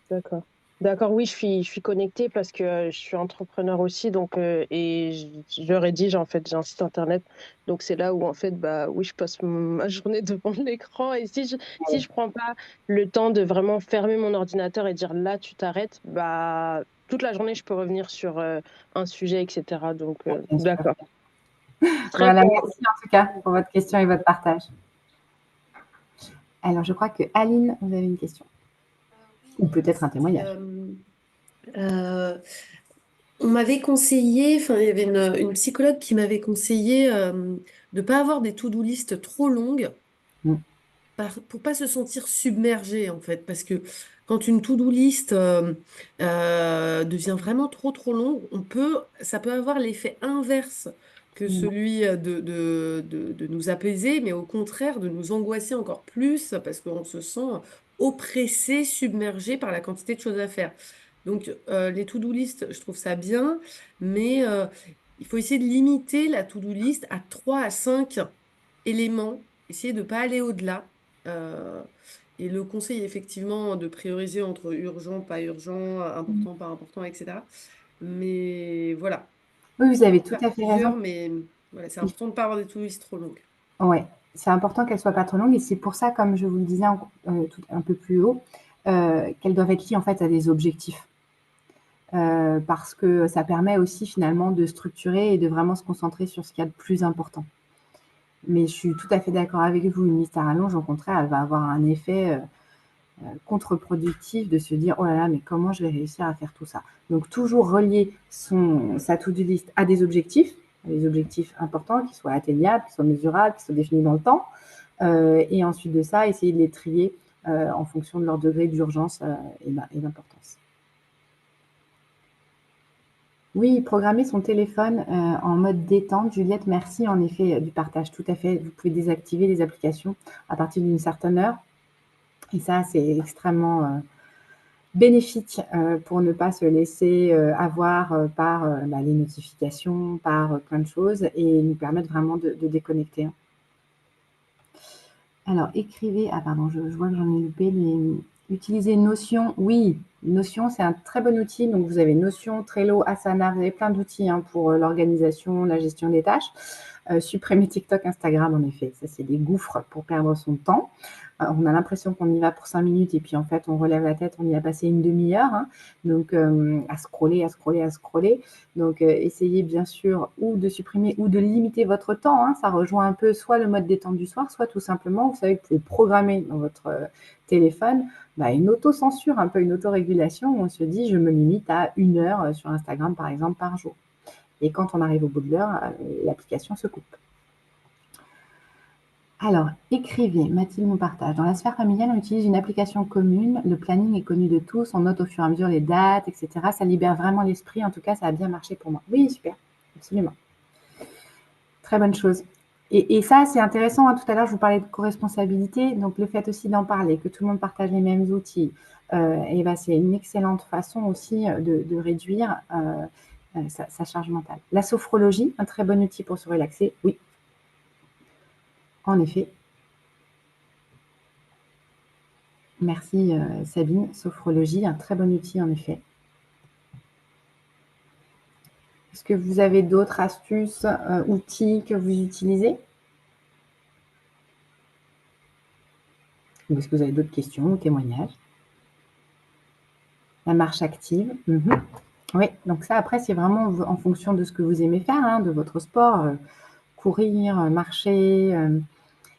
C: D'accord. D'accord, oui, je suis connectée parce que je suis entrepreneur aussi, donc et je rédige en fait, j'ai un site internet, donc c'est là où en fait, bah oui, je passe ma journée devant l'écran et si je prends pas le temps de vraiment fermer mon ordinateur et dire là tu t'arrêtes, bah toute la journée je peux revenir sur un sujet, etc. Donc
A: Bien sûr.
C: d'accord, très
A: Voilà,
C: bien.
A: merci en tout cas pour votre question et votre partage. Alors, je crois que Aline, vous avez une question. Ou
D: Oui,
A: peut-être un
D: c'était
A: témoignage.
D: euh, on m'avait conseillé, enfin il y avait une psychologue qui m'avait conseillé de ne pas avoir des to-do list trop longues
A: Mm.
D: pour pas se sentir submergé en fait, parce que quand une to-do list devient vraiment trop longue, ça peut avoir l'effet inverse que
A: Mm.
D: celui de nous apaiser, mais au contraire de nous angoisser encore plus parce qu'on se sent oppressé, submergé par la quantité de choses à faire. Donc les to-do list, je trouve ça bien, mais il faut essayer de limiter la to-do list à 3 à 5 éléments, essayer de ne pas aller au-delà. Euh, et le conseil, effectivement, de prioriser entre urgent, pas urgent, important, pas important, etc. Mais voilà,
A: Oui, vous avez
D: en
A: tout
D: faire
A: à fait raison.
D: plusieurs, mais voilà, c'est important de ne pas avoir des to listes trop longues.
A: Ouais, c'est important qu'elles soient pas trop longues et c'est pour ça, comme je vous le disais un peu plus haut, qu'elles doivent être liées en fait à des objectifs. Parce que ça permet aussi finalement de structurer et de vraiment se concentrer sur ce qu'il y a de plus important. Mais je suis tout à fait d'accord avec vous, une liste à rallonge, au contraire, elle va avoir un effet contre-productif de se dire oh là là, mais comment je vais réussir à faire tout ça. Donc toujours relier sa to-do list à des objectifs importants qui soient atteignables, qui soient mesurables, qui soient définis dans le temps. Et ensuite de ça, essayer de les trier en fonction de leur degré d'urgence et d'importance. Oui, programmer son téléphone en mode détente. Juliette, merci en effet du partage. Tout à fait. Vous pouvez désactiver les applications à partir d'une certaine heure. Et ça, c'est extrêmement bénéfique pour ne pas se laisser avoir par les notifications, par plein de choses et nous permettre vraiment de déconnecter. Alors, écrivez. Ah, pardon, je vois que j'en ai loupé. Utilisez Notion. Oui, Notion, c'est un très bon outil. Donc, vous avez Notion, Trello, Asana. Vous avez plein d'outils pour l'organisation, la gestion des tâches. Supprimer TikTok, Instagram, en effet. Ça, c'est des gouffres pour perdre son temps. On a l'impression qu'on y va pour 5 minutes et puis en fait, on relève la tête, on y a passé une demi-heure. Hein. Donc, à scroller, à scroller, à scroller. Donc, essayez bien sûr ou de supprimer ou de limiter votre temps. Hein. Ça rejoint un peu soit le mode détente du soir, soit tout simplement, vous savez, vous pouvez programmer dans votre téléphone une autocensure, un peu une autorégulation où on se dit je me limite à 1 heure sur Instagram par exemple par jour. Et quand on arrive au bout de l'heure, l'application se coupe. Alors, écrivez, Mathilde nous partage. Dans la sphère familiale, on utilise une application commune. Le planning est connu de tous. On note au fur et à mesure les dates, etc. Ça libère vraiment l'esprit. En tout cas, ça a bien marché pour moi. Oui, super. Absolument. Très bonne chose. Et ça, c'est intéressant. Hein. Tout à l'heure, je vous parlais de co-responsabilité. Donc, le fait aussi d'en parler, que tout le monde partage les mêmes outils, c'est une excellente façon aussi de réduire sa charge mentale. La sophrologie, un très bon outil pour se relaxer. Oui, en effet. Merci Sabine. Sophrologie, un très bon outil en effet. Est-ce que vous avez d'autres astuces, outils que vous utilisez? Ou est-ce que vous avez d'autres questions ou témoignages? La marche active. Oui, donc ça après c'est vraiment en fonction de ce que vous aimez faire, hein, de votre sport. Courir, marcher.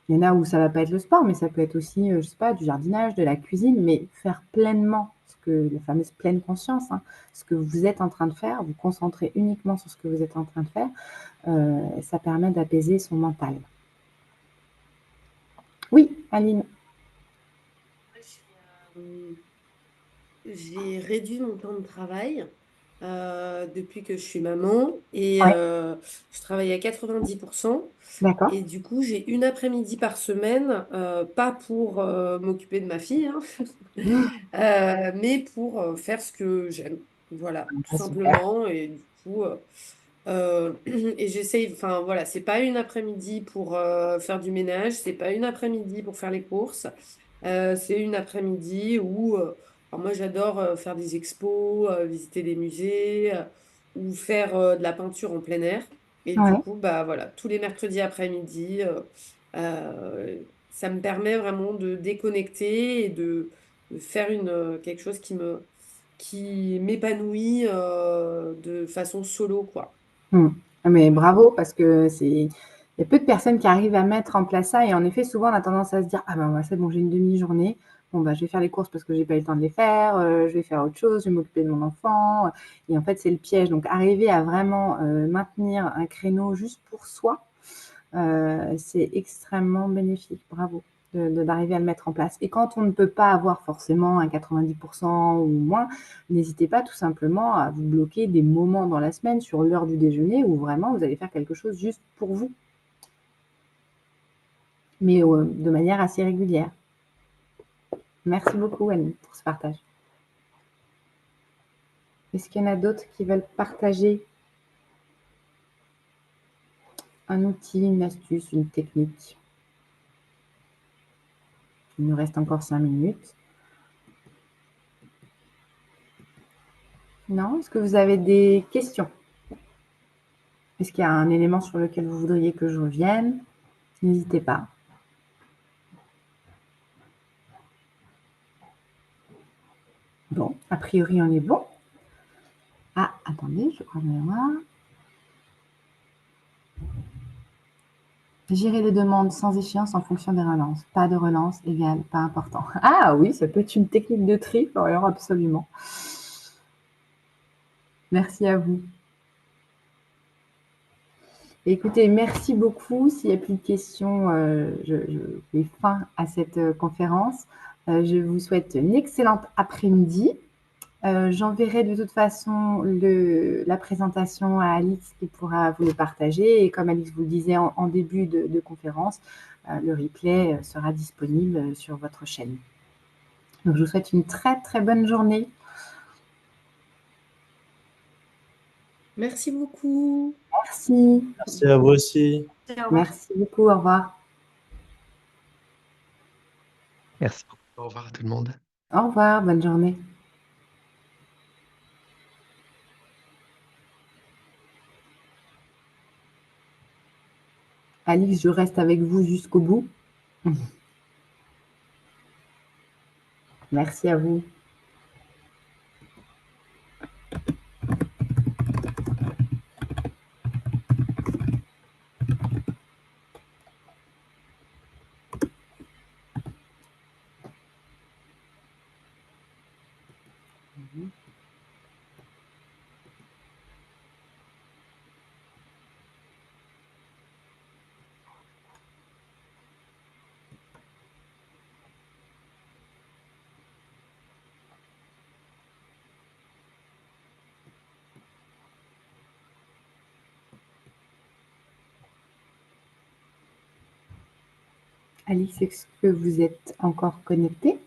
A: Il y en a où ça ne va pas être le sport, mais ça peut être aussi, je ne sais pas, du jardinage, de la cuisine, mais faire pleinement la fameuse pleine conscience, hein, ce que vous êtes en train de faire, vous concentrer uniquement sur ce que vous êtes en train de faire, ça permet d'apaiser son mental. Oui, Aline.
D: J'ai réduit mon temps de travail depuis que je suis maman et
A: Ouais,
D: je travaille à 90%.
A: d'accord.
D: Et du coup, j'ai une après-midi par semaine, pas pour m'occuper de ma fille, hein, mais pour faire ce que j'aime. Voilà, tout
A: Ah, super.
D: simplement. Et du coup, et j'essaye, enfin voilà, c'est pas une après-midi pour faire du ménage, c'est pas une après-midi pour faire les courses, c'est une après-midi où Alors moi, j'adore faire des expos, visiter des musées ou faire de la peinture en plein air. Et du
A: Ouais.
D: coup, bah voilà, tous les mercredis après-midi, euh, ça me permet vraiment de déconnecter et de faire quelque chose qui m'épanouit de façon solo, quoi.
A: Mm. Mais bravo, parce que il y a peu de personnes qui arrivent à mettre en place ça. Et en effet, souvent, on a tendance à se dire, ah ben ouais, c'est bon, j'ai une demi-journée. Bon, bah, je vais faire les courses parce que j'ai pas eu le temps de les faire. Je vais faire autre chose. Je vais m'occuper de mon enfant. Et en fait, c'est le piège. Donc, arriver à vraiment maintenir un créneau juste pour soi, c'est extrêmement bénéfique. Bravo d'arriver à le mettre en place. Et quand on ne peut pas avoir forcément un 90% ou moins, n'hésitez pas tout simplement à vous bloquer des moments dans la semaine sur l'heure du déjeuner où vraiment vous allez faire quelque chose juste pour vous, mais de manière assez régulière. Merci beaucoup, Annie, pour ce partage. Est-ce qu'il y en a d'autres qui veulent partager un outil, une astuce, une technique? Il nous reste encore 5 minutes. Non? Est-ce que vous avez des questions? Est-ce qu'il y a un élément sur lequel vous voudriez que je revienne? N'hésitez pas. Bon, a priori, on est bon. Ah, attendez, je crois que je vais voir. Gérer les demandes sans échéance en fonction des relances. Pas de relance égale pas important. Ah oui, ça peut être une technique de tri, alors absolument. Merci à vous. Écoutez, merci beaucoup. S'il n'y a plus de questions, je mets fin à cette conférence. Je vous souhaite une excellente après-midi. J'enverrai de toute façon la présentation à Alix qui pourra vous le partager. Et comme Alix vous le disait en début de conférence, le replay sera disponible sur votre chaîne. Donc, je vous souhaite une très, très bonne journée.
D: Merci beaucoup.
A: Merci.
E: Merci à vous aussi.
A: Merci beaucoup. Au revoir.
F: Merci beaucoup. Au revoir à tout le monde.
A: Au revoir. Bonne journée. Alix, je reste avec vous jusqu'au bout. Merci à vous. Alix, est-ce que vous êtes encore connecté?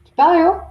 A: Tu parles, Léo?